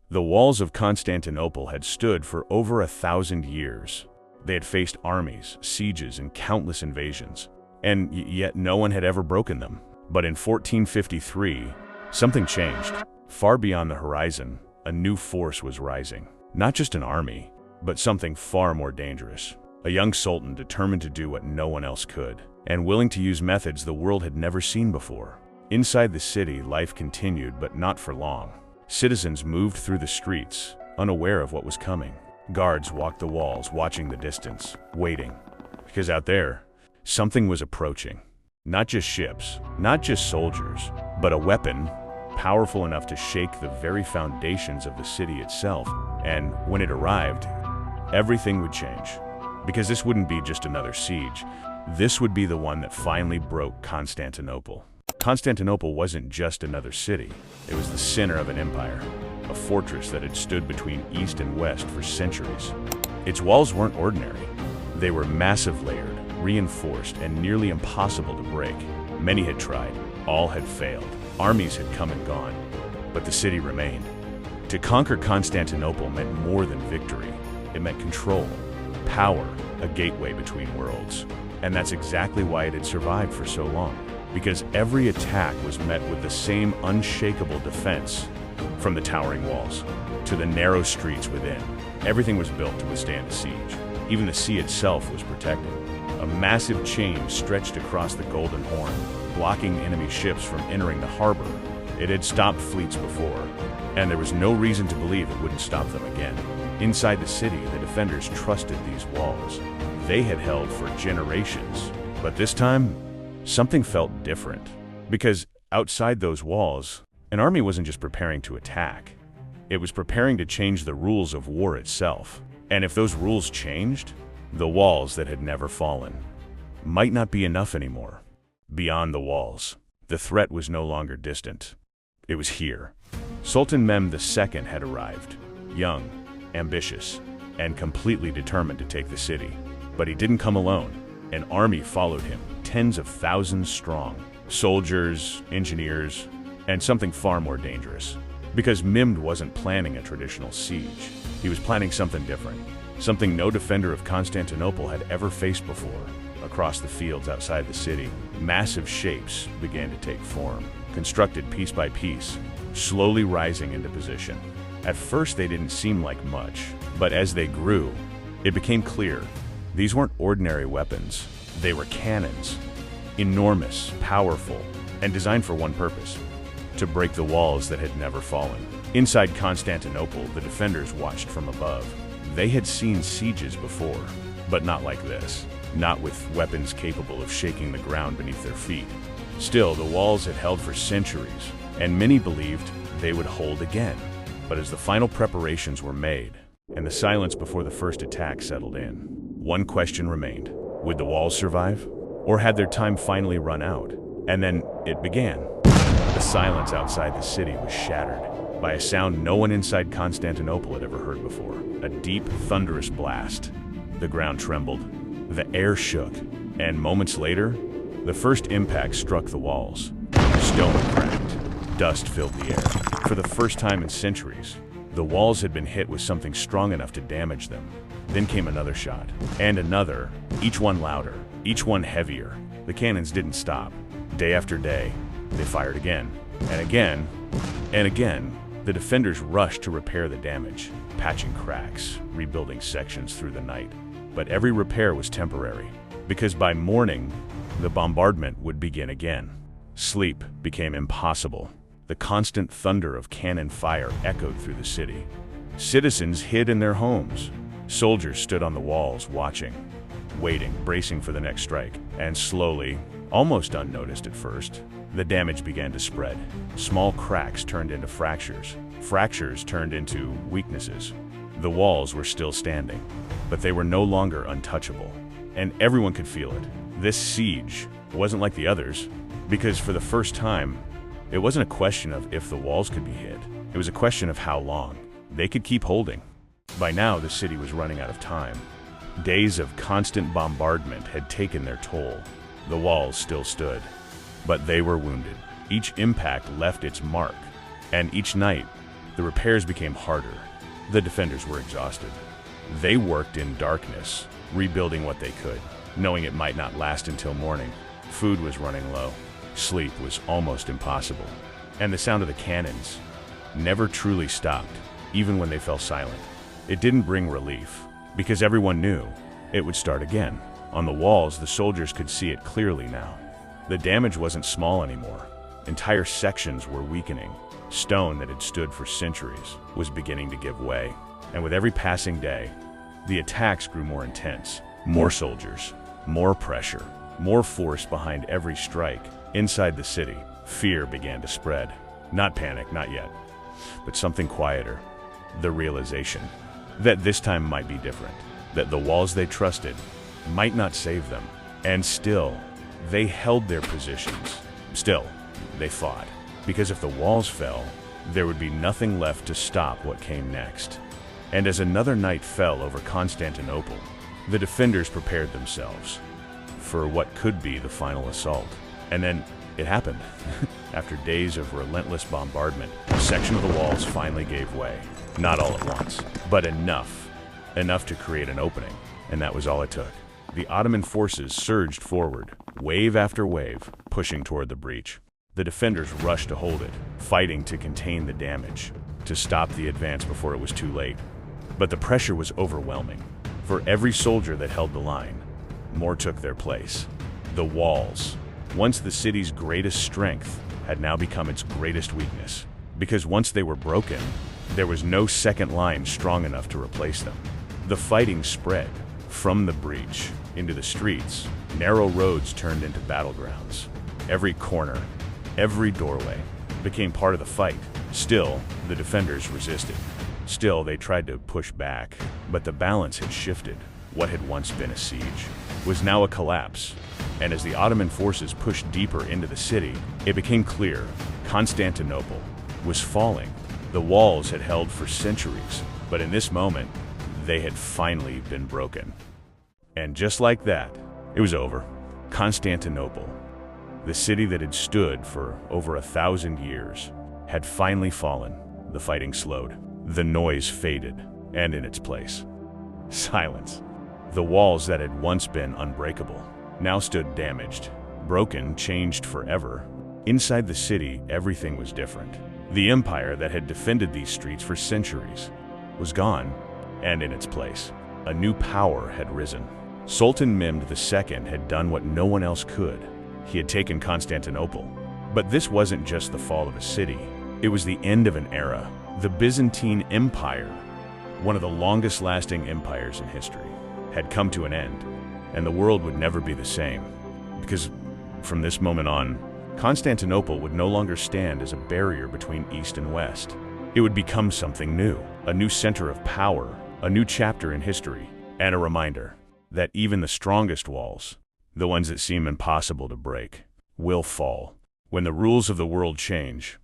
The walls of Constantinople had stood for over 1,000 years. They had faced armies, sieges, and countless invasions, and yet no one had ever broken them. But in 1453, something changed. Far beyond the horizon, a new force was rising. Not just an army, but something far more dangerous. A young sultan determined to do what no one else could, and willing to use methods the world had never seen before. Inside the city, life continued, but not for long. Citizens moved through the streets, unaware of what was coming. Guards walked the walls, watching the distance, waiting. Because out there, something was approaching. Not just ships, not just soldiers, but a weapon powerful enough to shake the very foundations of the city itself. And when it arrived, everything would change. Because this wouldn't be just another siege. This would be the one that finally broke Constantinople. Constantinople wasn't just another city. It was the center of an empire, a fortress that had stood between east and west for centuries. Its walls weren't ordinary. They were massive, layered, reinforced, and nearly impossible to break. Many had tried, all had failed. Armies had come and gone, but the city remained. To conquer Constantinople meant more than victory. It meant control, power, a gateway between worlds. And that's exactly why it had survived for so long. Because every attack was met with the same unshakable defense. From the towering walls to the narrow streets within, everything was built to withstand a siege. Even the sea itself was protected. A massive chain stretched across the Golden Horn, blocking enemy ships from entering the harbor. It had stopped fleets before, and there was no reason to believe it wouldn't stop them again. Inside the city, the defenders trusted these walls. They had held for generations. But this time, something felt different. Because outside those walls, an army wasn't just preparing to attack. It was preparing to change the rules of war itself. And if those rules changed, the walls that had never fallen might not be enough anymore. Beyond the walls, the threat was no longer distant. It was here. Sultan Mehmed II had arrived, young, ambitious, and completely determined to take the city. But he didn't come alone. An army followed him, tens of thousands strong. Soldiers, engineers, and something far more dangerous. Because Mehmed wasn't planning a traditional siege. He was planning something different. Something no defender of Constantinople had ever faced before. Across the fields outside the city, massive shapes began to take form, constructed piece by piece, slowly rising into position. At first they didn't seem like much, but as they grew, it became clear. These weren't ordinary weapons. They were cannons. Enormous, powerful, and designed for one purpose: to break the walls that had never fallen. Inside Constantinople, the defenders watched from above. They had seen sieges before, but not like this. Not with weapons capable of shaking the ground beneath their feet. Still, the walls had held for centuries, and many believed they would hold again. But as the final preparations were made, and the silence before the first attack settled in, one question remained. Would the walls survive? Or had their time finally run out? And then it began. The silence outside the city was shattered by a sound no one inside Constantinople had ever heard before. A deep, thunderous blast. The ground trembled, the air shook, and moments later, the first impact struck the walls. Stone cracked. Dust filled the air. For the first time in centuries, the walls had been hit with something strong enough to damage them. Then came another shot, and another, each one louder, each one heavier. The cannons didn't stop. Day after day, they fired again, and again, and again. The defenders rushed to repair the damage, patching cracks, rebuilding sections through the night. But every repair was temporary, because by morning, the bombardment would begin again. Sleep became impossible. The constant thunder of cannon fire echoed through the city. Citizens hid in their homes. Soldiers stood on the walls, watching, waiting, bracing for the next strike. And slowly, almost unnoticed at first, the damage began to spread. Small cracks turned into fractures. Fractures turned into weaknesses. The walls were still standing, but they were no longer untouchable. And everyone could feel it. This siege wasn't like the others, because for the first time, it wasn't a question of if the walls could be hit. It was a question of how long they could keep holding. By now, the city was running out of time. Days of constant bombardment had taken their toll. The walls still stood, but they were wounded. Each impact left its mark, and each night, The repairs became harder. The defenders were exhausted. They worked in darkness, rebuilding what they could, knowing it might not last until morning. Food was running low. Sleep was almost impossible. And the sound of the cannons never truly stopped, even when they fell silent. It didn't bring relief, because everyone knew it would start again. On the walls, the soldiers could see it clearly now. The damage wasn't small anymore. Entire sections were weakening. Stone that had stood for centuries was beginning to give way. And with every passing day, the attacks grew more intense. More soldiers, more pressure, more force behind every strike. Inside the city, fear began to spread. Not panic, not yet, but something quieter. The realization that this time might be different, that the walls they trusted might not save them. And still, they held their positions. Still, they fought. Because if the walls fell, there would be nothing left to stop what came next. And as another night fell over Constantinople, the defenders prepared themselves for what could be the final assault. And then it happened. After days of relentless bombardment, a section of the walls finally gave way. Not all at once, but enough to create an opening. And that was all it took. The Ottoman forces surged forward, wave after wave, pushing toward the breach. The defenders rushed to hold it, fighting to contain the damage, to stop the advance before it was too late. But the pressure was overwhelming. For every soldier that held the line, more took their place. The walls, once the city's greatest strength, had now become its greatest weakness. Because once they were broken, there was no second line strong enough to replace them. The fighting spread from the breach into the streets. Narrow roads turned into battlegrounds. Every corner, every doorway became part of the fight. Still, the defenders resisted. Still, they tried to push back, but the balance had shifted. What had once been a siege was now a collapse. And as the Ottoman forces pushed deeper into the city, it became clear Constantinople was falling. The walls had held for centuries, but in this moment, they had finally been broken. And just like that, it was over. Constantinople, the city that had stood for over 1,000 years, had finally fallen. The fighting slowed. The noise faded, and in its place, silence. The walls that had once been unbreakable now stood damaged, broken, changed forever. Inside the city, everything was different. The empire that had defended these streets for centuries was gone, and in its place, a new power had risen. Sultan Mehmed II had done what no one else could. He had taken Constantinople. But this wasn't just the fall of a city. It was the end of an era. The Byzantine Empire, one of the longest-lasting empires in history, had come to an end, and the world would never be the same. Because from this moment on, Constantinople would no longer stand as a barrier between East and West. It would become something new, a new center of power, a new chapter in history, and a reminder that even the strongest walls, the ones that seem impossible to break, will fall. When the rules of the world change,